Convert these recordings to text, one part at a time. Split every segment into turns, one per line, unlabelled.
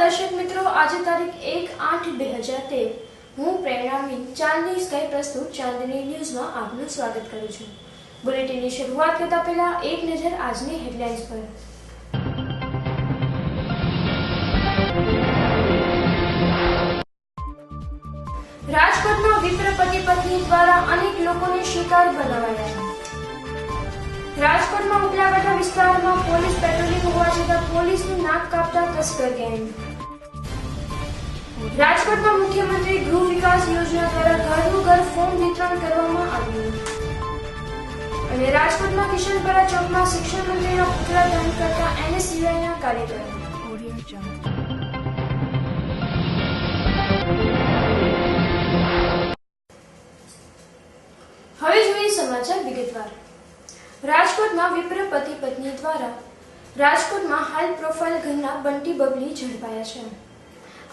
દર્શક મિત્રો, આજે તારીખ 1/8/2013 હું પ્રેરણામી ચાંદની સ્કાય પ્રસ્તુત ચાંદની ન્યૂઝમાં આપનું સ્વાગત કરું છું। બુલેટિનની શરૂઆત કરતા પહેલા એક નજર આજની હેડલાઇન્સ પર। રાજકોટમાં વિપ્ર પતિ પત્ની દ્વારા અનેક લોકોને શિકાર બનાવાયા। રાજકોટમાં ઉપલાવાડા વિસ્તારમાં પોલીસ પેટ્રોલિંગ હોવા છતાં પોલીસનું નાક કાપતા તસ્કર ગેંગ। રાજકોટમાં મુખ્યમંત્રી ગૃહ વિકાસ યોજના દ્વારા ઘરનું ઘર ફોર્મ વિતરણ કરવામાં આવ્યું। અને રાજકોટમાં કિશનપરા ચોકમાં શિક્ષણ મંત્રીના પુતળા દહન કરતા NSUIના કાર્યક્રમ। હવે જોઈએ સમાચાર વિગતવાર। રાજકોટમાં વિપ્ર પતિ પત્ની દ્વારા રાજકોટમાં હાઈ પ્રોફાઇલ ઘરના બંટી બબલી ઝડપાયા છે।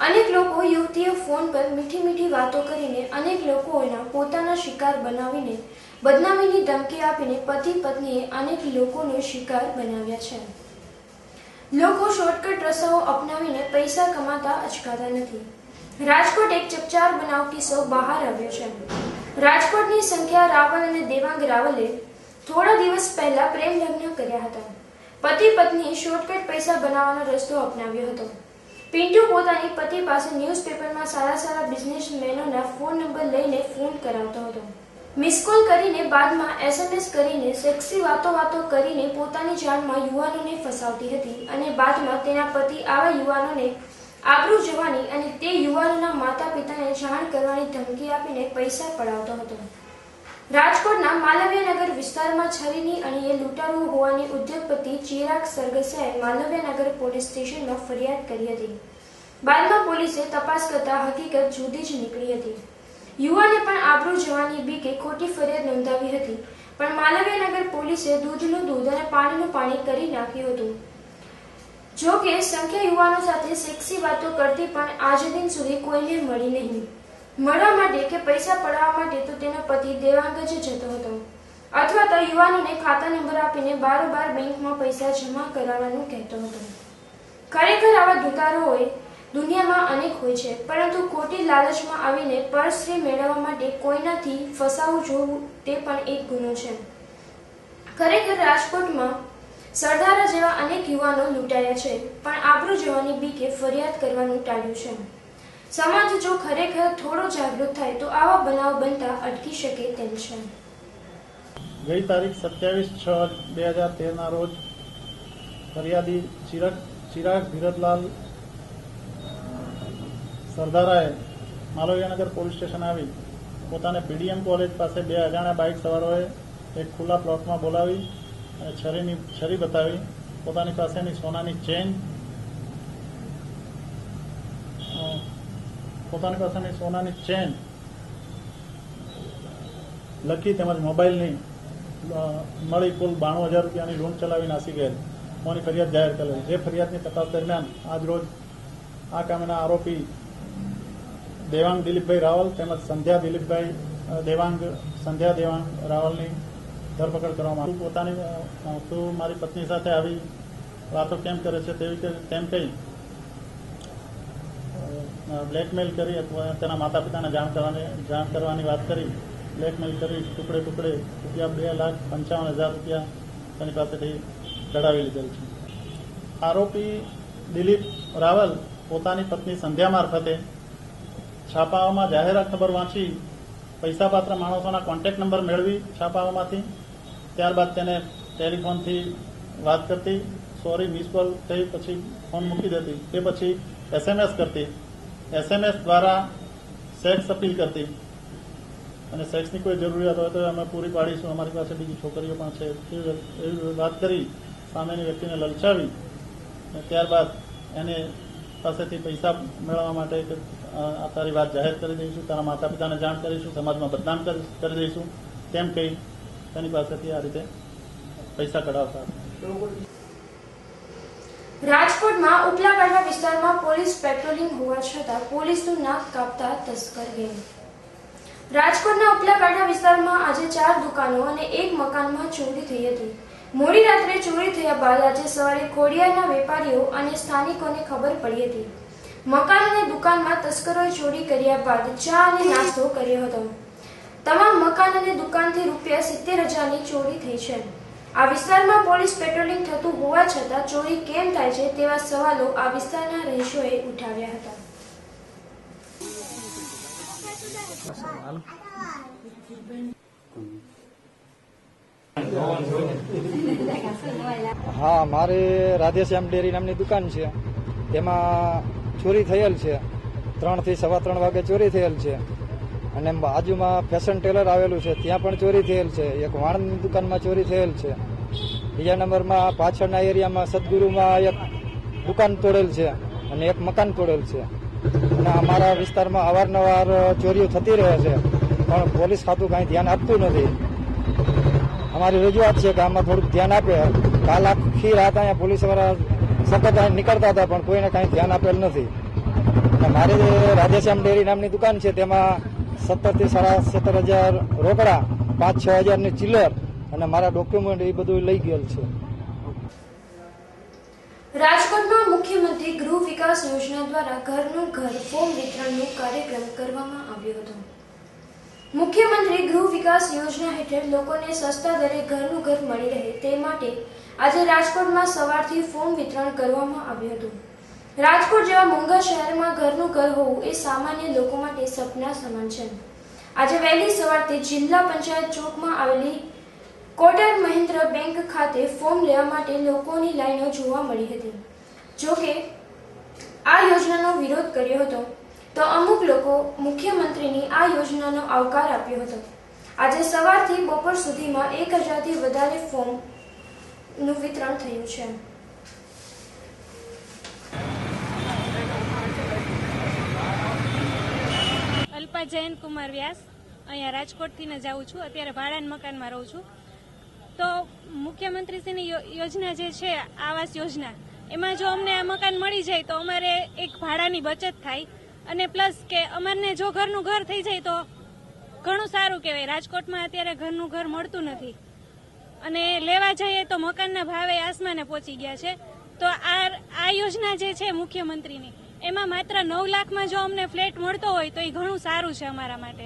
અનેક લોકો યુવતીએ ફોન પર મીઠી વાતો કરીને અનેક લોકોના પોતાના શિકાર બનાવીને બદનામીની ધમકી આપીને પતિ પત્નીએ અનેક લોકોનો શિકાર બનાવ્યા છે। લોકો શોર્ટકટ રસ્તાઓ અપનાવીને પૈસા કમાતા અચકાતા નથી। રાજકોટ એક ચકચાર બનાવ કિસ્સો બહાર આવ્યો છે। રાજકોટની સંખ્યા રાવલ અને દેવાંગ રાવલે થોડા દિવસ પહેલા પ્રેમ લગ્ન કર્યા હતા। પતિ પત્નીએ શોર્ટકટ પૈસા બનાવવાનો રસ્તો અપનાવ્યો હતો। પિન્ટુ પોતાની પતિ પાસે ન્યૂઝપેપરમાં સારા બિઝનેસમેનોના ફોન નંબર લઈને ફોન કરાવતો હતો। મિસ કોલ કરીને બાદમાં SMS કરીને સેક્સી વાતો કરીને પોતાની જાળમાં યુવાનોને ફસાવતી હતી અને બાદમાં તેના પતિ આવા યુવાનોને આબરૂ જવાની અને તે યુવાનોના માતા પિતાને જાણ કરવાની ધમકી આપીને પૈસા પડાવતો હતો। રાજકોટના માલવ્યનગર વિસ્તારમાં છરીની અણીએ લૂંટારો હોવાની ઉદ્યોગપતિ ચિરાગ સરગસિયાએ માલવ્યનગર પોલીસ સ્ટેશનમાં ફરિયાદ કરી હતી। બાદમાં પોલીસે તપાસ કરતા હકીકત જુદી જ નીકળી હતી। યુવાને પણ આબરૂ જવાની બીકે ખોટી ફરિયાદ નોંધાવી હતી, પણ માલવ્યનગર પોલીસે દૂધનું દૂધ અને પાણીનું પાણી કરી નાખ્યું હતું। જો કે સંખ્યા યુવાનો સાથે સેક્સી વાતો કરતી પણ આજ દિન સુધી કોઈને મળી નહીં। મળવા માટે કે પૈસા પડાવવા માટે તો તેનો પતિ દેવાંગ જ જતો હતો અથવા તો યુવાનોને ખાતા નંબર આપીને બારોબાર બેંકમાં પૈસા જમા કરાવવાનું કહેતો હતો। ખરેખર આવા દુકારોએ દુનિયામાં અનેક હોય છે, પરંતુ ખોટી લાલચમાં આવીને પરશ્રી મેળવવા માટે કોઈનાથી ફસાવું જોવું તે પણ એક ગુનો છે। ખરેખર રાજકોટમાં સરદારા જેવા અનેક યુવાનો લૂંટાયા છે, પણ આબરૂ જવાની બીકે ફરિયાદ કરવાનું ટાળ્યું છે। સમાજ જો ખરેખર થોડો જાગૃત થાય તો આવા બનાવ બનતા અટકી શકે તેમ છે।
ગઈ તારીખ 27/6/2013 રોજ ફરિયાદી ચિરાગ ધીરજલાલ સરદારાએ માલવ્યનગર પોલીસ સ્ટેશન આવી પોતાને PDM કોલેજ પાસે બે અજાણ્યા બાઇક સવારોએ એક ખુલ્લા પ્લોટમાં બોલાવી અને છરી બતાવી પોતાની પાસેની સોનાની ચેન લકી તેમજ મોબાઈલની મળી કુલ 92,000 રૂપિયાની લૂંટ ચલાવી નાસી ગયેલ હોવાની ફરિયાદ જાહેર કરેલ। જે ફરિયાદની તપાસ દરમિયાન આજ રોજ આ કામના આરોપી દેવાંગ દિલીપભાઈ રાવલ તેમજ સંધ્યા દેવાંગ રાવલની ધરપકડ કરવામાં આવી। પોતાની તું મારી પત્ની સાથે આવી વાતો કેમ કરે છે તેમ કહી બ્લેકમેલ કરી અથવા તેના માતા પિતાને જાણ કરવાની વાત કરી બ્લેકમેલ કરી ટુકડે રૂપિયા 2,55,000 રૂપિયા તેની પાસેથી કઢાવી લીધેલ છે। આરોપી દિલીપ રાવલ પોતાની પત્ની સંધ્યા મારફતે છાપાઓમાં જાહેરાત ખબર વાંચી પૈસાપાત્ર માણસોના કોન્ટેક્ટ નંબર મેળવી છાપાઓમાંથી ત્યારબાદ તેને ટેલિફોનથી વાત કરતી, સોરી મિસ કોલ થઈ પછી ફોન મૂકી દેતી, તે પછી SMS કરતી, SMS દ્વારા સેક્સ અપીલ કરતી અને સેક્સની કોઈ જરૂરિયાત હોય તો અમે પૂરી પાડીશું, અમારી પાસે બીજી છોકરીઓ પણ છે એવી વાત કરી સામેની વ્યક્તિને લલચાવી અને ત્યારબાદ એને પાસેથી પૈસા મેળવવા માટે આ તારી વાત જાહેર કરી દઈશું, તારા માતા પિતાને જાણ કરીશું, સમાજમાં બદનામ કરી દઈશું તેમ કહી તેની પાસેથી આ રીતે પૈસા કઢાવતા હતા।
રાજકોટમાં ઉપલાવાડા વિસ્તારમાં પોલીસ પેટ્રોલિંગ હોવા છતાં પોલીસનું નાક કાપતા તસ્કર ગેંગ। રાજકોટના ઉપલાવાડા વિસ્તારમાં આજે 4 દુકાનો અને એક મકાનમાં ચોરી થઈ હતી। મોડી રાત્રે ચોરી થયા બાદ આજે સવારે ખોડિયારના વેપારીઓ અને સ્થાનિકોને ખબર પડી હતી। મકાન અને દુકાનમાં તસ્કરોએ ચોરી કર્યા બાદ ચા અને નાસ્તો કર્યો હતો. તમામ મકાન અને દુકાનથી ₹70,000ની ચોરી થઈ છે. આ વિસ્તારમાં પોલીસ પેટ્રોલિંગ થતું હોવા છતાં ચોરી કેમ થાય છે તેવા સવાલો આ વિસ્તારના રહીશોએ ઉઠાવ્યા હતા.
હા, મારી રાધેશ્યામ ડેરી નામની દુકાન છે. તેમાં ચોરી થયેલ છે. 3 થી 3:15 વાગે ચોરી થયેલ છે. અને બાજુમાં ફેશન ટેલર આવેલું છે, ત્યાં પણ ચોરી થયેલ છે. એક વાણની દુકાનમાં ચોરી થયેલ છે. બીજા નંબરમાં પાછળના એરિયામાં સદગુરુમાં એક દુકાન તોડેલ છે અને એક મકાન તોડેલ છે. અને અમારા વિસ્તારમાં અવારનવાર ચોરીઓ થતી રહે છે, પણ પોલીસ ખાતું કાંઈ ધ્યાન આપતું નથી. અમારી રજૂઆત છે કે આમાં થોડુંક ધ્યાન આપે. કાલ આખી રાત અહીંયા પોલીસવાળા સતત નીકળતા હતા, પણ કોઈને કાંઈ ધ્યાન આપેલ નથી. મારી રાધેશ્યામ ડેરી નામની દુકાન છે, તેમાં 17,000 થી 17,500 રોકડા, 5-6 હજારની ચિલ્લર અને મારા ડોક્યુમેન્ટ એ બધું લઈ ગયેલ છે.
રાજકોટમાં મુખ્યમંત્રી ગૃહ વિકાસ યોજના દ્વારા ઘરનું ઘર ફોર્મ વિતરણનો કાર્યક્રમ કરવામાં આવ્યો હતો. મુખ્યમંત્રી ગૃહ વિકાસ યોજના હેઠળ લોકોને સસ્તા દરે ઘરનું ઘર મળી રહે તે માટે આજે રાજકોટમાં સવારથી ફોર્મ વિતરણ કરવામાં આવ્યું હતું. રાજકોટ જેવા મોંઘા શહેરમાં ઘરનું ઘર હોવું એ સામાન્ય લોકો માટે સપના સમાન છે. આજે વહેલી સવારથી જિલ્લા પંચાયત ચોકમાં આવેલી કોટક મહિન્દ્ર બેંક ખાતે ફોર્મ લેવા માટે લોકોની લાઈનો જોવા મળી હતી. જોકે આ યોજનાનો વિરોધ કર્યો હતો, તો અમુક લોકો મુખ્યમંત્રીની આ યોજનાનો આવકાર આપ્યો હતો. આજે સવારથી બપોર સુધીમાં 1,000 થી વધારે ફોર્મનું વિતરણ થયું છે.
અલ્પા જયંત કુમાર વ્યાસ, અહીંયા રાજકોટથી જ આવું છું. અત્યારે ભાડાના મકાનમાં રહું છું. તો મુખ્યમંત્રીશ્રીની યોજના જે છે આવાસ યોજના, એમાં જો અમને આ મકાન મળી જાય તો અમારે એક ભાડાની બચત થાય અને પ્લસ કે અમારને જો ઘરનું ઘર થઈ જાય તો ઘણું સારું કહેવાય. રાજકોટમાં અત્યારે ઘરનું ઘર મળતું નથી અને લેવા જઈએ તો મકાનના ભાવે આસમાને પહોંચી ગયા છે. તો આ યોજના જે છે મુખ્યમંત્રીની, એમાં માત્ર 9 લાખમાં જો અમને ફ્લેટ મળતો હોય તો એ ઘણું સારું છે અમારા માટે.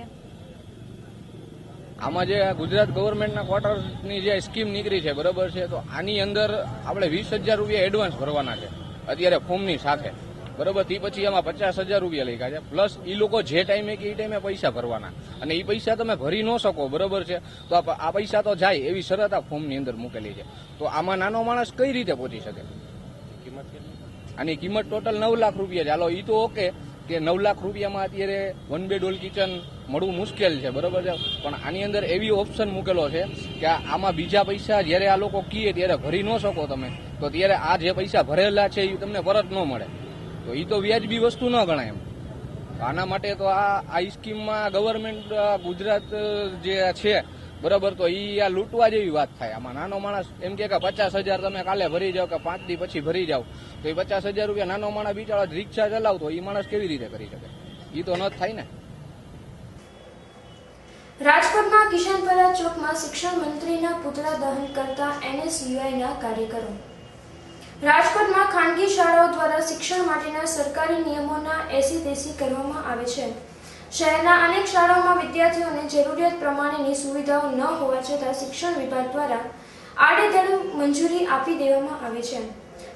આમાં જે ગુજરાત ગવર્મેન્ટના ક્વાર્ટરની જે સ્કીમ નીકળી છે, બરોબર છે, તો આની અંદર આપણે 20,000 રૂપિયા એડવાન્સ ભરવાના છે અત્યારે ફોર્મની સાથે, બરોબર. તે પછી એમાં 50,000 રૂપિયા લખ્યા છે, પ્લસ એ લોકો જે ટાઈમે કે એ ટાઈમે પૈસા ભરવાના, અને એ પૈસા તમે ભરી ન શકો, બરોબર છે, તો આ પૈસા તો જાય એવી શરત આ ફોર્મની અંદર મૂકેલી છે. તો આમાં નાનો માણસ કઈ રીતે પહોંચી શકે? આની કિંમત ટોટલ 9 લાખ રૂપિયા છે. હાલો એ તો ઓકે કે 9 લાખ રૂપિયામાં અત્યારે 1 બેડ કિચન મળવું મુશ્કેલ છે, બરોબર છે, પણ આની અંદર એવી ઓપ્શન મૂકેલો છે કે આમાં બીજા પૈસા જ્યારે આ લોકો કીએ ત્યારે ભરી ન શકો તમે, તો ત્યારે આ જે પૈસા ભરેલા છે એ તમને પરત ન મળે, તો એ તો વ્યાજબી વસ્તુ ન ગણાય એમ. આના માટે તો આ સ્કીમમાં ગવર્મેન્ટ ગુજરાત જે છે, બરોબર, તો આ લૂંટવા જેવી વાત થાય. આમાં નાનો માણસ એમ કે 50,000 તમે કાલે ભરી જાઓ કે 5 દી પછી ભરી જાઓ, તો એ 50,000 રૂપિયા નાનો માણસ બિચારો રિક્ષા ચલાવતો એ માણસ કેવી રીતે કરી શકે? એ તો ન જ થાય ને.
રાજકોટમાં કિશનપરા ચોકમાં શિક્ષણ મંત્રીના પુતળા દહન કરતા NSUIના કાર્યકરો. રાજકોટમાં ખાનગી શાળાઓ દ્વારા શિક્ષણ માટેના સરકારી નિયમોના એસીતેસી કરવામાં આવે છે. શહેરના અનેક શાળાઓમાં વિદ્યાર્થીઓને જરૂરિયાત પ્રમાણેની સુવિધાઓ ન હોવા છતાં શિક્ષણ વિભાગ દ્વારા આડેધડ મંજૂરી આપી દેવામાં આવે છે.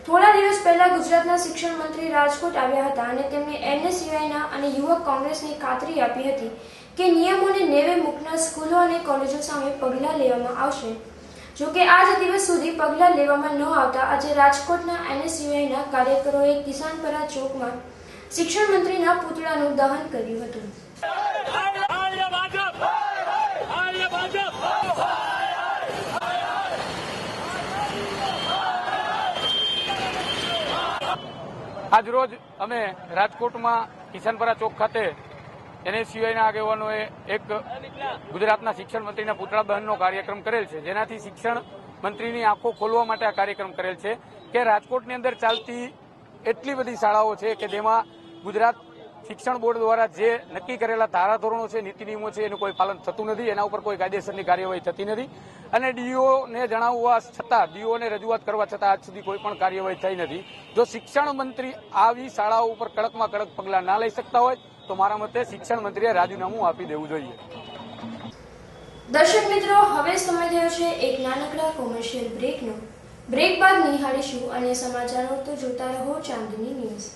થોડા દિવસ પહેલા ગુજરાતના શિક્ષણ મંત્રી રાજકોટ આવ્યા હતા અને તેમણે NSUIના અને યુવક કોંગ્રેસની ખાતરી આપી હતી કે નિયમોને નેવે મૂકનાર સ્કૂલો અને કોલેજો સામે પગલાં લેવામાં આવશે. જોકે આજ દિવસ સુધી પગલાં લેવામાં ન આવતા આજે રાજકોટના NSUIના કાર્યકરોએ કિશનપરા ચોકમાં શિક્ષણ મંત્રીના પુતળાનું દહન કર્યું હતું.
આજ રોજ અમે રાજકોટમાં કિશનપરા ચોક ખાતે NSUIના આગેવાનોએ એક ગુજરાતના શિક્ષણ મંત્રીના પુતળા દહનનો કાર્યક્રમ કરેલ છે, જેનાથી શિક્ષણ મંત્રીની આંખો ખોલવા માટે આ કાર્યક્રમ કરેલ છે કે રાજકોટની અંદર ચાલતી એટલી બધી શાળાઓ છે કે જેમાં ગુજરાત શિક્ષણ બોર્ડ દ્વારા જે નક્કી કરેલા ધારાધોરણો છે, નીતિ નિયમો છે, એનું કોઈ પાલન થતું નથી. એના ઉપર કોઈ કાયદેસરની કાર્યવાહી થતી નથી અને ડીઓને જણાવવા છતાં, ડીઓને રજૂઆત કરવા છતાં આજ સુધી કોઈ પણ કાર્યવાહી થઈ નથી. જો શિક્ષણ મંત્રી આવી શાળાઓ ઉપર કડકમાં કડક પગલાં ના લઈ શકતા હોય તો મારા મતે શિક્ષણ મંત્રીએ રાજીનામું આપી દેવું જોઈએ.
દર્શક મિત્રો, હવે સમય થયો છે એક નાનકડા કોમર્શિયલ બ્રેકનો. બ્રેક બાદ નિહાળીશું અન્ય સમાચારો. તો જોતા રહો ચાંદની ન્યૂઝ.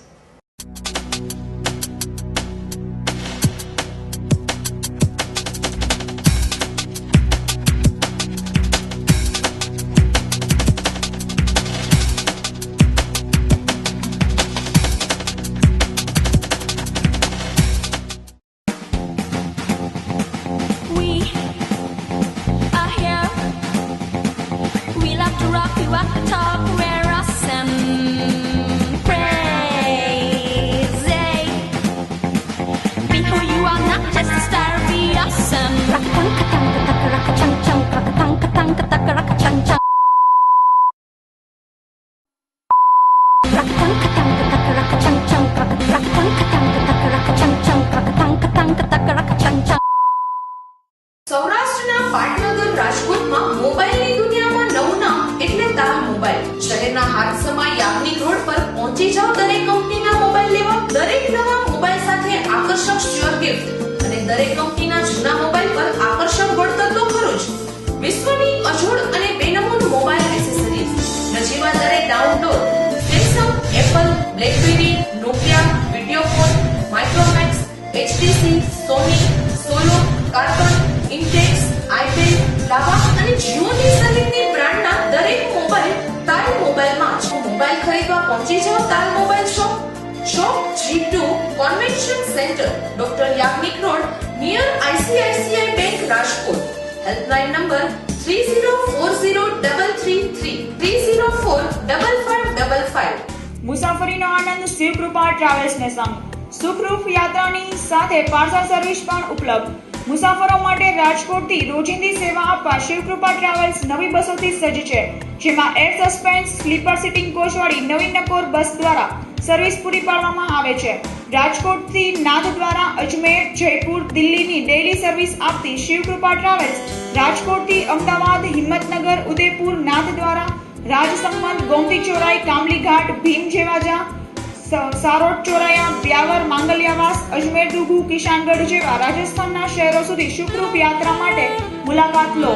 સૌરાષ્ટ્રના પાટનગર રાજકોટમાં મોબાઈલની દુનિયામાં નવું નામ એટલે તાલ મોબાઈલ. શહેરના હાથસમા યાજ્ઞિક રોડ પર પહોંચી જાવ દરેક કંપનીના મોબાઈલ લેવા. દરેક નવા મોબાઈલ સાથે આકર્ષક શ્યોર ગિફ્ટ અને દરેક કંપનીના જૂના મોબાઈલ પર આકર્ષક વળતર તો ખરું જ. વિશ્વની અજોડ અને બેનમૂન મોબાઈલ એસેસરીઝ, નજીવા દરે download. Samsung, Apple, blackberry, Nokia, Videocon, Micromax, HTC, સોની, સોલો, કાર્બન, ઇન્ટેક્સ, આઈપેડ, લાવા અને જીઓની સહિતની બ્રાન્ડના દરેક મોબાઈલ તાલ મોબાઈલમાં જ. મોબાઈલ ખરીદવા પહોંચી જાઓ તાલ mobile shop. Shop G2 convention centre, doctor Yagnik road, near ICICI bank, Rajkot. Helpline number 30403333 3045555.
મુસાફરીનો આનંદ શિવકૃપા ટ્રાવેલ્સને સંગ. સુખરૂપ યાત્રાની સાથે પાર્સલ સર્વિસ પણ ઉપલબ્ધ. મુસાફરો માટે રાજકોટથી રોજિંદી સેવા આપવા શિવકૃપા ટ્રાવેલ્સ નવી બસોથી સજ્જ છે, જેમાં એર સસ્પેન્સ સ્લીપર સિટિંગ કોચવાળી નવી નકોર બસ દ્વારા સર્વિસ પૂરી પાડવામાં આવે છે. રાજકોટથી નાથ દ્વારા અજમેર, જયપુર, દિલ્હીની ડેઇલી સર્વિસ આપતી શિવકૃપા ટ્રાવેલ્સ રાજકોટથી અમદાવાદ, હિંમતનગર, ઉદયપુર, નાથ દ્વારા રાજસમંદ, ગોમતી ચોરાઈ, કામલી ઘાટ, ભીમ જેવાજા, સારોટ ચોરાયા, બ્યાવર, માંગલિયાવાસ, અજમેર, દુગુ, કિશાનગઢ જેવા રાજસ્થાનના શહેરો સુધી સુખરૂપ યાત્રા માટે મુલાકાત લો.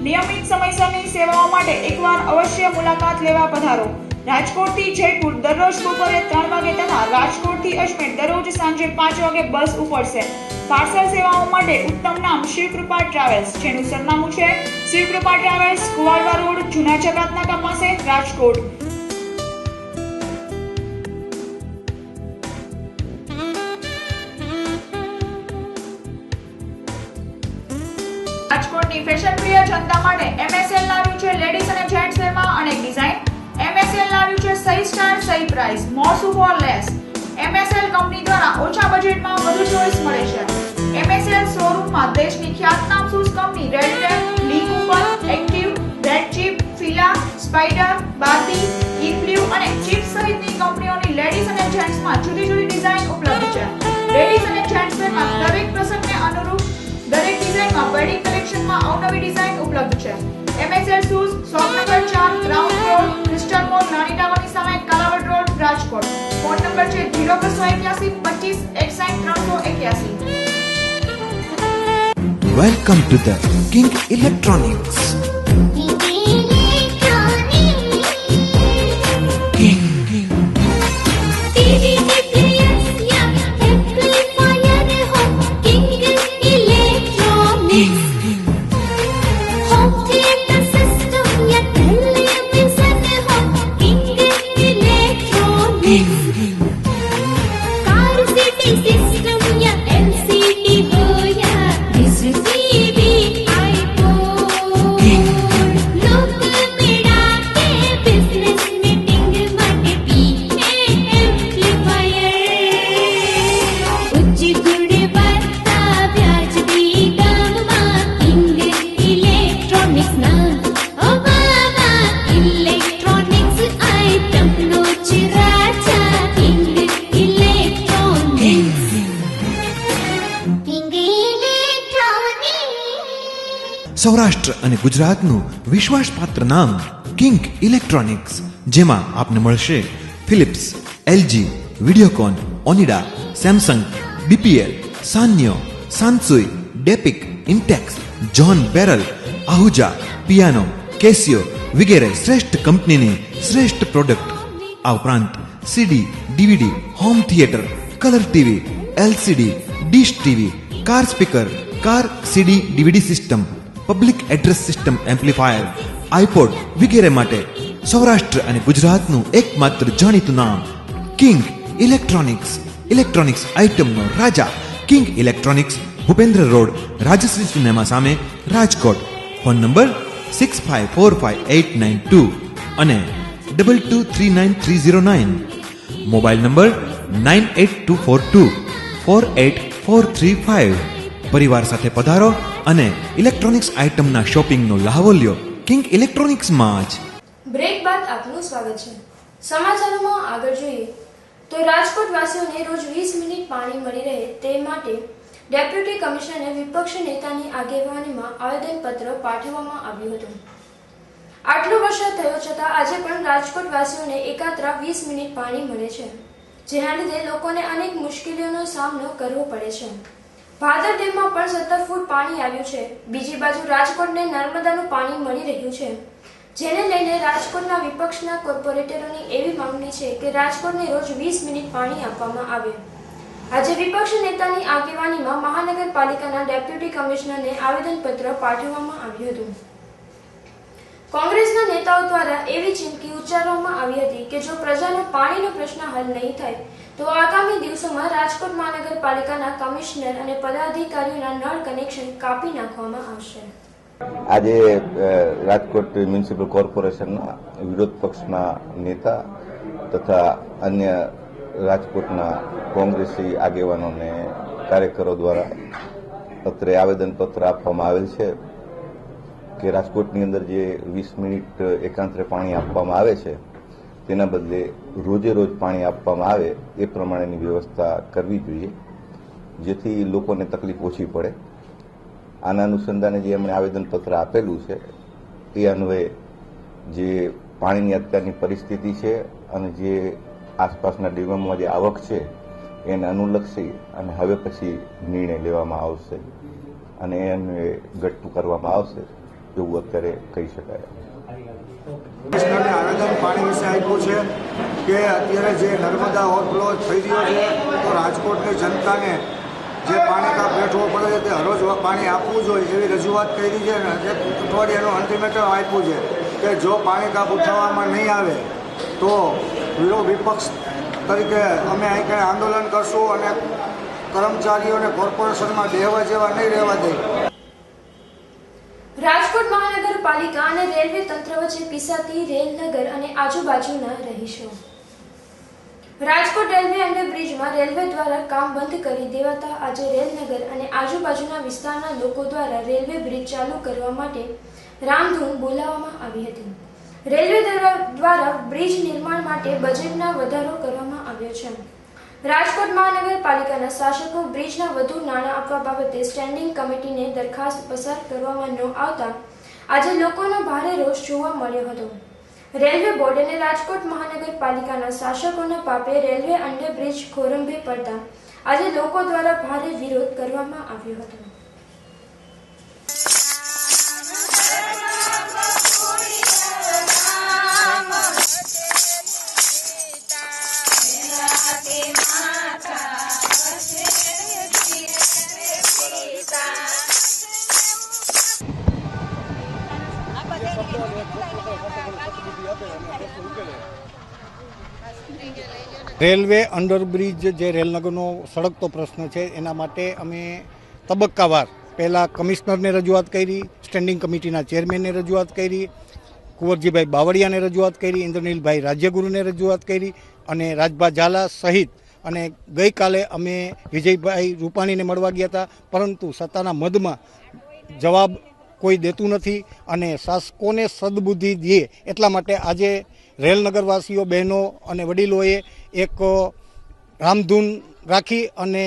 નિયમિત સમયસરની સેવાઓ માટે એકવાર અવશ્ય મુલાકાત લેવા પધારો. રાજકોટથી જયપુર દરરોજ બપોરે 3 વાગે તથા રાજકોટથી અજમેર દરરોજ સાંજે 5 વાગે બસ ઉપડશે. પાર્સલ સેવાઓ માટે ઉત્તમ નામ શિવકૃપા ટ્રાવેલ્સ, જેનું સરનામું છે શિવકૃપા ટ્રાવેલ્સ, કુવાડવા રોડ, જૂના જગત નાકા પાસે, રાજકોટ. રાજકોટની ફેશન પ્રિય જનતા માટે MSL લાવ્યું છે લેડીઝ અને જેન્ટ્સ વેરમાં અનેક ડિઝાઇન. MSL લાવ્યું છે સહી સ્ટાઇલ, સહી પ્રાઇસ, મોર સુપર લેસ. MSL કંપની દ્વારા ઓછા બજેટમાં વધુ ચોઇસ મળે છે. MSL શોરૂમમાં દેશની ખ્યાતનામ shoes company Red Tape, Lee Cooper, Active, Red Chief, Fila, Spider, Barbie, Inblu અને ચીપ સહિતની કંપનીઓની લેડીઝ અને જેન્ટ્સમાં જુદી જુદી ડિઝાઇન ઉપલબ્ધ છે. લેડીઝ અને જેન્ટ્સ વેરમાં દરેક પ્રસંગને અનુરૂપ દરેક ડિઝાઇનમાં વેડિંગ કલેક્શનમાં અવનવી ડિઝાઇન ઉપલબ્ધ છે. MSL shoes, shop number 4, ground floor, crystal mall, નાની ટાવરની સામે, Kalawad road, Rajkot. Phone number છે 0281 25 61 381.
Welcome to the King Electronics. King.
Electronics item no chiracha.
Saurashtra અને ગુજરાતનું વિશ્વાસપાત્ર નામ કિંગ ઇલેક્ટ્રોનિક્સ, જેમાં આપને મળશે Philips, LG, Videocon, Onida, Samsung, BPL, Sanyo, Sansui, ડેપિક, Intex, John Barrel, Ahuja, Piano, Casio વગેરે શ્રેષ્ઠ કંપનીની શ્રેષ્ઠ પ્રોડક્ટ. આ ઉપરાંત CD, DVD, home theatre, colour TV, LCD, dish TV, car speaker, car CD DVD system, public address system amplifier, iPod વગેરે માટે સૌરાષ્ટ્ર અને ગુજરાતનું એકમાત્ર જાણીતું નામ કિંગ ઇલેક્ટ્રોનિક્સ. ઇલેક્ટ્રોનિક્સ આઇટમનો રાજા King Electronics, Bhupendra road, Rajshree cinema સામે, રાજકોટ. ફોન નંબર 65458992 અને 223939. Mobile number 9824248435. પરિવાર સાથે પધારો અને ઇલેક્ટ્રોનિક્સ આઇટમના શોપિંગનો લહાવો લ્યો કિંગ ઇલેક્ટ્રોનિક્સમાં જ.
બ્રેક બાદ આપનું સ્વાગત છે. સમાચારોમાં આગળ જોઈએ તો રાજકોટ વાસીઓને રોજ 20 મિનિટ પાણી મળી રહે તે માટે ડેપ્યુટી કમિશનરને વિપક્ષ નેતાની આગેવાનીમાં આવેદનપત્ર પાઠવવામાં આવ્યું હતું. આટલો વરસાદ થયો છતાં આજે પણ રાજકોટ વાસીઓને એકાત્રા 20 મિનિટ પાણી મળે છે, જેના લીધે લોકોને અનેક મુશ્કેલીઓનો સામનો કરવો પડે છે. ભાદર ડેમમાં પણ 17 ફૂટ પાણી આવ્યું છે. બીજી બાજુ રાજકોટને નર્મદાનું પાણી મળી રહ્યું છે, જેને લઈને રાજકોટના વિપક્ષના કોર્પોરેટરોની એવી માંગણી છે કે રાજકોટને રોજ 20 મિનિટ પાણી આપવામાં આવે. આજે વિપક્ષ નેતાની આગેવાનીમાં મહાનગરપાલિકાના ડેપ્યુટી કમિશનરને આવેદનપત્ર પાઠવવામાં આવ્યું હતું. કોંગ્રેસના નેતાઓ દ્વારા એવી ચીમકી ઉચ્ચારવામાં આવી હતી કે જો પ્રજાનો પાણીનો પ્રશ્ન હલ નહીં થાય તો આગામી દિવસોમાં રાજકોટ મહાનગરપાલિકાના કમિશનર અને પદાધિકારીઓના નળ કનેક્શન કાપી નાખવામાં આવશે.
આજે રાજકોટ મ્યુનિસિપલ કોર્પોરેશનના વિરોધ પક્ષના નેતા તથા અન્ય રાજકોટના કોંગ્રેસી આગેવાનોને કાર્યકરો દ્વારા અત્રે આવેદનપત્ર આપવામાં આવેલ છે કે રાજકોટની અંદર જે 20 મિનિટ એકાંતરે પાણી આપવામાં આવે છે તેના બદલે રોજે રોજ પાણી આપવામાં આવે એ પ્રમાણેની વ્યવસ્થા કરવી જોઈએ, જેથી લોકોને તકલીફ ઓછી પડે. આના અનુસંધાને જે એમણે આવેદનપત્ર આપેલું છે એ અન્વયે જે પાણીની અત્યારની પરિસ્થિતિ છે અને જે આસપાસના ડેમોમાં જે આવક છે એને અનુલક્ષી અને હવે પછી નિર્ણય લેવામાં આવશે અને એને ઘટતું કરવામાં આવશે એવું અત્યારે કહી શકાય.
કમિશનરને આવેદન પાણી વિશે આપ્યું છે કે અત્યારે જે નર્મદા ઓવરફ્લો થઈ રહ્યો છે તો રાજકોટની જનતાને જે પાણી કાપ વેઠવો પડે છે તે હરોજ પાણી આપવું જોઈએ એવી રજૂઆત કરી છે અને એક અઠવાડિયાનું અલ્ટિમેટમ આપ્યું છે કે જો પાણી કાપ ઉઠાવવામાં નહીં આવે તો વિપક્ષ તરીકે અમે અહીં આંદોલન કરશું અને કર્મચારીઓને કોર્પોરેશનમાં બેહવા જેવા નહીં રહેવા દઈએ.
રાજકોટ મહાનગરપાલિકા અને રેલવે તંત્ર વચ્ચે પીસાતી રેલનગર અને આજુબાજુના રહીશો. રાજકોટ રેલવે અંડરબ્રિજમાં રેલવે દ્વારા કામ બંધ કરી દેવાતા આજે રેલનગર અને આજુબાજુના વિસ્તારના લોકો દ્વારા રેલવે બ્રિજ ચાલુ કરવા માટે રામધૂન બોલાવવામાં આવી હતી. રેલવે દ્વારા બ્રિજ નિર્માણ માટે બજેટમાં વધારો કરવામાં આવ્યો છે. રાજકોટ મહાનગરપાલિકાના શાસકો બ્રિજના વધુ નાણાં આપવા બાબતે સ્ટેન્ડિંગ કમિટીને દરખાસ્ત પસાર કરવામાં ન આવતા આજે લોકોનો ભારે રોષ જોવા મળ્યો હતો. રેલવે બોર્ડ અને રાજકોટ મહાનગરપાલિકાના શાસકોના પાપે રેલવે અંડરબ્રિજ ખોરંભે પડતા આજે લોકો દ્વારા ભારે વિરોધ કરવામાં આવ્યો હતો.
રેલવે અંડરબ્રિજ જે રેલનગરનો સળગતો પ્રશ્ન છે એના માટે અમે તબક્કાવાર પહેલાં કમિશનરને રજૂઆત કરી, સ્ટેન્ડિંગ કમિટીના ચેરમેનને રજૂઆત કરી, કુંવરજીભાઈ બાવળિયાને રજૂઆત કરી, ઇન્દ્રનીલભાઈ રાજ્યગુરુને રજૂઆત કરી અને રાજભા ઝાલા સહિત અને ગઈકાલે અમે વિજયભાઈ રૂપાણીને મળવા ગયા હતા, પરંતુ સત્તાના મદમાં જવાબ કોઈ દેતું નથી અને શાસકોને સદબુદ્ધિ દે એટલા માટે આજે રેલનગરવાસીઓ, બહેનો અને વડીલોએ એક રામધૂન રાખી અને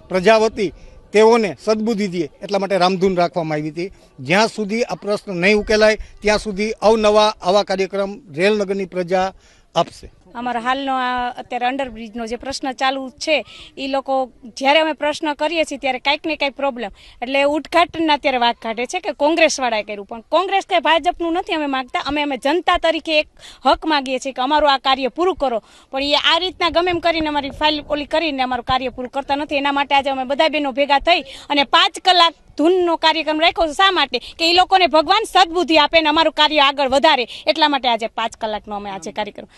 પ્રજા વતી તેઓને સદબુદ્ધિ દે એટલા માટે રામધૂન રાખવામાં આવી હતી. જ્યાં સુધી આ પ્રશ્ન નહીં ઉકેલાય ત્યાં સુધી અવનવા આવા કાર્યક્રમ રેલનગરની પ્રજા આપશે.
અમારો હાલનો આ અત્યારે અંડરબ્રિજનો જે પ્રશ્ન ચાલુ છે એ લોકો જ્યારે અમે પ્રશ્ન કરીએ છીએ ત્યારે કાંઈક ને કાંઈક પ્રોબ્લેમ એટલે ઉદ્ઘાટનના અત્યારે વાત કાઢે છે કે કોંગ્રેસવાળાએ કર્યું, પણ કોંગ્રેસ કંઈ ભાજપનું નથી અમે માગતા. અમે જનતા તરીકે એક હક માગીએ છીએ કે અમારું આ કાર્ય પૂરું કરો, પણ એ આ રીતના ગમે એમ કરીને અમારી ફાઇલ ઓલી કરીને અમારું કાર્ય પૂરું કરતા નથી. એના માટે આજે અમે બધા બહેનો ભેગા થઈ અને 5 કલાક ધૂનનો કાર્યક્રમ રાખ્યો. શા માટે? કે એ લોકોને ભગવાન સદબુદ્ધિ આપે ને અમારું કાર્ય આગળ વધારે, એટલા માટે આજે 5 કલાકનો અમે આજે કાર્યક્રમ.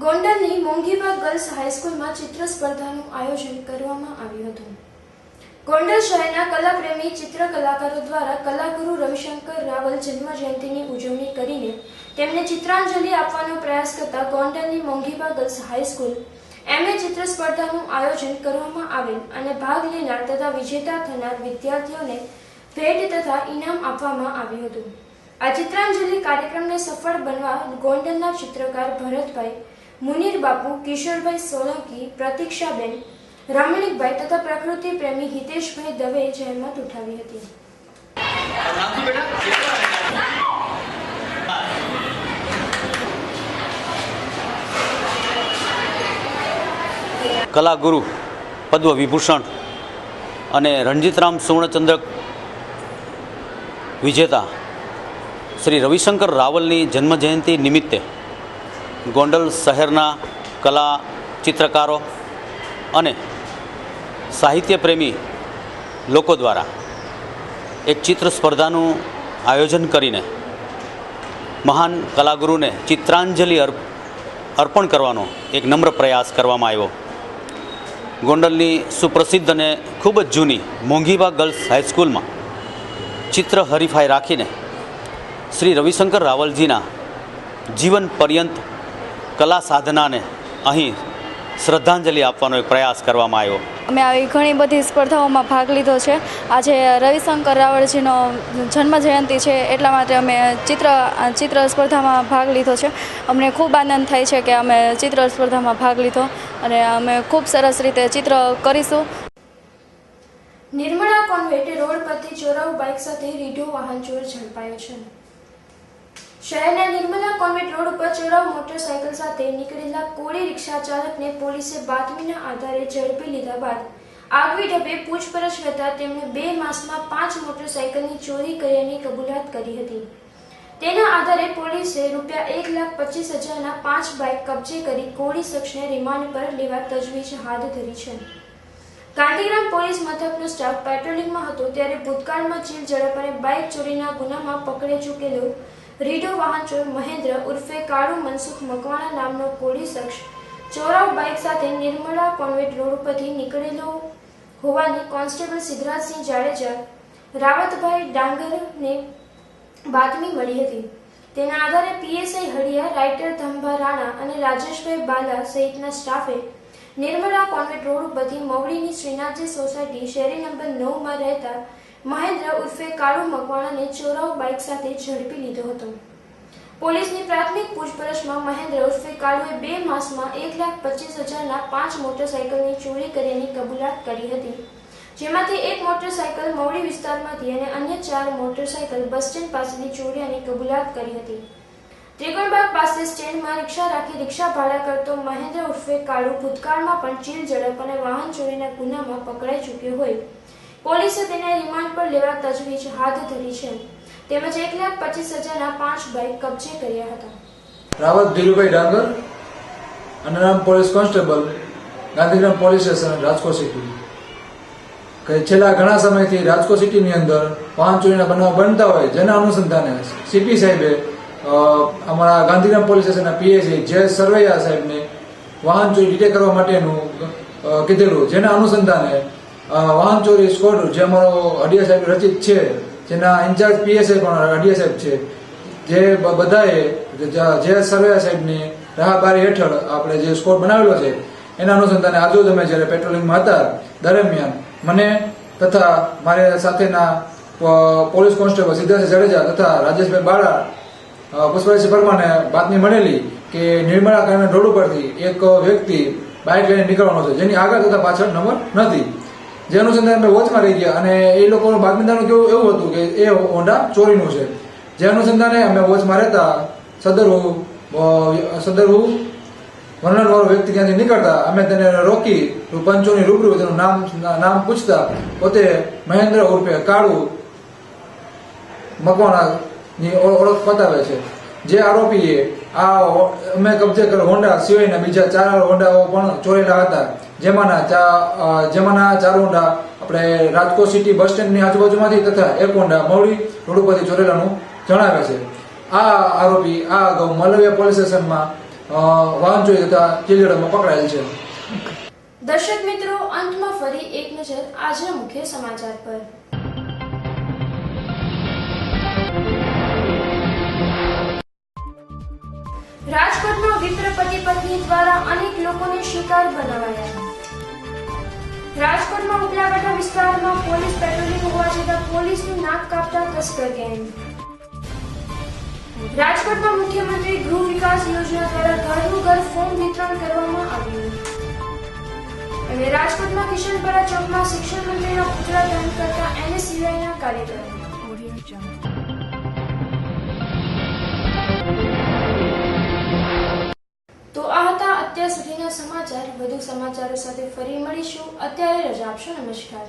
ગોંડલની મોંઘીબાગ ગર્લ્સ હાઈસ્કૂલમાં ચિત્ર સ્પર્ધાનું આયોજન કરવામાં આવ્યું હતું. ગોંડલ શહેરના કલાપ્રેમી ચિત્ર કલાકારો દ્વારા કલાગુરુ રવિશંકર રાવલ જન્મ જયંતિની ઉજવણી કરીને તેમને ચિત્રાંજલિ આપવાનો પ્રયાસ કરતા ગોંડલની મોંઘીબાગ ગર્લ્સ હાઈસ્કૂલ MA ચિત્ર સ્પર્ધાનું આયોજન કરવામાં આવેલ અને ભાગ લેનાર તથા વિજેતા થનાર વિદ્યાર્થીઓને ભેટ તથા ઇનામ આપવામાં આવ્યું હતું. આ ચિત્રાંજલિ કાર્યક્રમને સફળ બનવા ગોંડલના ચિત્રકાર ભરતભાઈ, મુનીર બાપુ, કિશોરભાઈ સોલંકી, પ્રતીક્ષાબેન, રમણીકભાઈ તથા પ્રકૃતિ પ્રેમી હિતેશભાઈ દવેએ જહેમત ઉઠાવી હતી.
કલાગુરુ પદ્મ વિભૂષણ અને રણજીતરામ સુવર્ણચંદ્રક વિજેતા શ્રી રવિશંકર રાવલની જન્મજયંતિ નિમિત્તે ગોંડલ શહેરના કલા ચિત્રકારો અને સાહિત્ય પ્રેમી લોકો દ્વારા એક ચિત્ર સ્પર્ધાનું આયોજન કરીને મહાન કલાગુરુને ચિત્રાંજલિ અર્પણ કરવાનો એક નમ્ર પ્રયાસ કરવામાં આવ્યો. ગોંડલની સુપ્રસિદ્ધ અને ખૂબ જ જૂની મોંઘીબાગ ગર્લ્સ હાઈસ્કૂલમાં ચિત્ર હરીફાઈ રાખીને શ્રી રવિશંકર રાવલજીના જીવન પર્યંત કલા સાધનાને અહીં શ્રદ્ધાંજલિ આપવાનો એક પ્રયાસ કરવામાં આવ્યો.
અમે આવી ઘણી બધી સ્પર્ધાઓમાં ભાગ લીધો છે. આજે રવિશંકર રાવલજીનો જન્મ જયંતિ છે એટલા માટે અમે ચિત્ર સ્પર્ધામાં ભાગ લીધો છે. અમને ખૂબ આનંદ થાય છે કે અમે ચિત્ર સ્પર્ધામાં ભાગ લીધો અને અમે ખૂબ સરસ રીતે ચિત્ર કરીશું.
નિર્મળા કોન્વેન્ટ રોડ પરથી ચોરાઉ બાઇક સાથે રીઢો વાહન ચોર ઝડપાયો છે. શહેરના નિર્મલા કોન્વેન્ટ રોડ ઉપર ચોરાઉ મોટરસાયકલ સાથે નીકળેલા કોળી રિક્ષા ચાલકને પોલીસે બાતમીના આધારે ઝડપી લીધા બાદ આગવી ઢબે પૂછપરછ કરતા તેમણે 2 માસમાં 5 મોટરસાયકલની ચોરી કર્યાની કબૂલાત કરી હતી. તેના આધારે પોલીસે ₹1,25,000ના 5 બાઇક કબજે કરી કોળી શખ્સને રિમાન્ડ પર લેવા તજવીજ હાથ ધરી છે. ગાંધીગ્રામ પોલીસ મથકનો સ્ટાફ પેટ્રોલિંગમાં હતો ત્યારે ભૂતકાળમાં ચીલ ઝડપ અને બાઇક ચોરીના ગુનામાં પકડી ચૂકેલો રીઢો વાહન ચોર મહેન્દ્ર ઉર્ફે કાળુ મનસુખ મકવાણા નામનો કોળી શખ્સ ચોરાઉ બાઇક સાથે નિર્મળા કોન્વેન્ટ રોડ પરથી નીકળેલો હોવાની કોન્સ્ટેબલ સિદ્ધરાજસિંહ જાડેજા, રાવતભાઈ ડાંગરને બાતમી મળી હતી. તેના આધારે PSI હળિયા, રાઇટર ધંભા રાણા અને રાજેશભાઈ બાલા સહિતના સ્ટાફે નિર્મળા કોન્વેન્ટ રોડ પરથી મવડીની શ્રીનાથજી સોસાયટી શેરી નંબર 9માં રહેતા મહેન્દ્ર ઉર્ફે કાળુ મકવાણાને ચોરાઉ બાઇક સાથે ઝડપી લીધો હતો. પોલીસની પ્રાથમિક પૂછપરછમાં મહેન્દ્ર ઉર્ફે કાળુએ 2 માસમાં ₹1,25,000ના 5 મોટરસાયકલની ચોરી કર્યાની કબૂલાત કરી હતી, જેમાંથી એક મોટરસાયકલ મવડી વિસ્તારમાંથી અને અન્ય 4 મોટરસાયકલ બસ સ્ટેન્ડ પાસેથી ચોર્યાની કબૂલાત કરી હતી. ત્રિકોણબાગ પાસે સ્ટેન્ડમાં રિક્ષા રાખી રિક્ષા ભાડા કરતો મહેન્દ્ર ઉર્ફે કાળુ ભૂતકાળમાં પણ ચીલ ઝડપ અને વાહન ચોરીના ગુનામાં પકડાઈ ચૂક્યો હોય પોલીસે તેને રિમાન્ડ પર લેવા તજવીજ હાથ ધરી છે. તેમજ ₹1,25,000ના 5 બાઇક કબજે કર્યા હતા.
Rawat Dhirubhai Dangar, unarmed police constable, Gandhigram police station, Rajkot city. કે છેલ્લા ઘણા સમયથી રાજકોટ સિટીની અંદર વાહન ચોરીના બનાવ બનતા હોય જેના અનુસંધાને CP સાહેબે અમારા ગાંધીગ્રામ પોલીસ સ્ટેશનના PSI જે સરવૈયા સાહેબને વાહન ચોરી ડિટેક્ટ કરવા માટેનું કીધેલું, જેના અનુસંધાને વાહન ચોરી સ્કોડ જે અમારો હડિયા સાહેબ રચિત છે, જેના ઇન્ચાર્જ PSI પણ હડિયા સાહેબ છે, જે બધાએ જે સરવૈયા સાહેબની રાહબારી હેઠળ આપણે જે સ્કોડ બનાવેલો છે એના અનુસંધાને આજરોજ અમે જ્યારે પેટ્રોલિંગમાં હતા દરમિયાન મને તથા મારે સાથેના પોલીસ કોન્સ્ટેબલ સિદ્ધાર્થ જાડેજા તથા રાજેશભાઈ બાળા, પુષ્પરાજસિંહ પરમારને બાતમી મળેલી કે નિર્મળા કોન્વેન્ટ રોડ ઉપરથી એક વ્યક્તિ બાઇક લઈને નીકળવાનો છે જેની આગળ તથા પાછળ નંબર નથી. જે અનુસંધાને અમે વોચમાં રહી ગયા અને એ લોકોનું બાતમીદારનું કેવું એવું હતું કે એ હોન્ડા ચોરીનું છે. જે અનુસંધાને અમે વોચમાં રહેતા સદરુ વર્ણનવાળો વ્યક્તિ ત્યાંથી નીકળતા અમે તેને રોકી પંચોની રૂબરૂ તેનું નામ પૂછતા પોતે મહેન્દ્ર ઉર્ફે કાળુ મકવાણાની ઓળખ બતાવે છે. જે આરોપીએ આ અમે કબજે કરેલ હોન્ડા સિવાયના બીજા 4 હોન્ડાઓ પણ ચોરેલા હતા, જેમાંના 4 હોન્ડા આપણે રાજકોટ સિટી બસ સ્ટેન્ડની આજુબાજુમાંથી તથા 1 હોન્ડા મવડી રોડ ઉપરથી ચોરેલાનું જણાવે છે. આ આરોપી આ અગાઉ મલવિયા પોલીસ સ્ટેશનમાં વાહન ચોરી તથા ચીલઝડપમાં પકડાયેલ છે.
દર્શક મિત્રો, અંતમાં ફરી એક નજર આજના મુખ્ય સમાચાર પર. રાજકોટમાં વિપ્ર પતિ પત્ની દ્વારા અનેક લોકોને શિકાર બનાવાયા. રાજકોટમાં ઉપલાકાંઠા વિસ્તારમાં પોલીસ પેટ્રોલિંગ હોવા છતાં પોલીસની નાક કાપતા તસ્કર ગેંગ. રાજકોટમાં મુખ્યમંત્રી ગૃહ વિકાસ યોજના દ્વારા ઘરનું ઘર ફોર્મ વિતરણ કરવામાં આવ્યું. અને રાજકોટમાં કિશનપરા ચોકમાં શિક્ષણ મંત્રીના પુતળા દહન કરતા NSUIના કાર્યકરો. તો આ હતા અત્યાર સુધીના સમાચાર. વધુ સમાચારો સાથે ફરી મળીશું. અત્યારે રજા આપશો. નમસ્કાર.